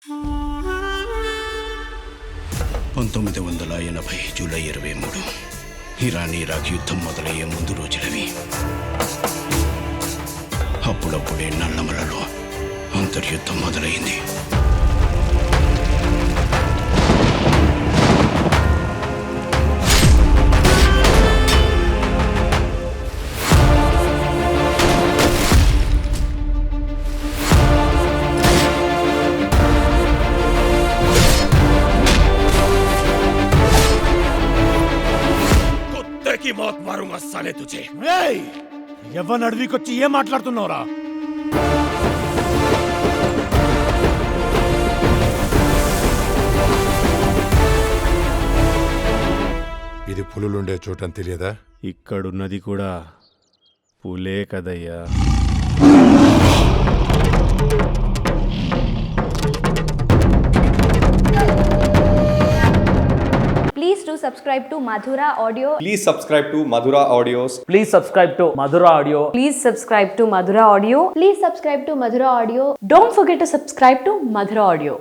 1980 July 23 Iran Iraq యుద్ధం మొదలయ్యే ముందు రోజులవి. అప్పుడప్పుడే నల్లమలలో అంతర్యుద్ధం మొదలైంది. ఎవరిని అడవికొచ్చి ఏం మాట్లాడుతున్నావురా? ఇది పులులుండే చోటని తెలియదా? ఇక్కడున్నది కూడా పులే కదయ్యా. Please do subscribe to Madhura Audio. Please subscribe to Madhura Audios. Please subscribe to Madhura Audio. Please subscribe to Madhura Audio. Please subscribe to Madhura Audio. Don't forget to subscribe to Madhura Audio.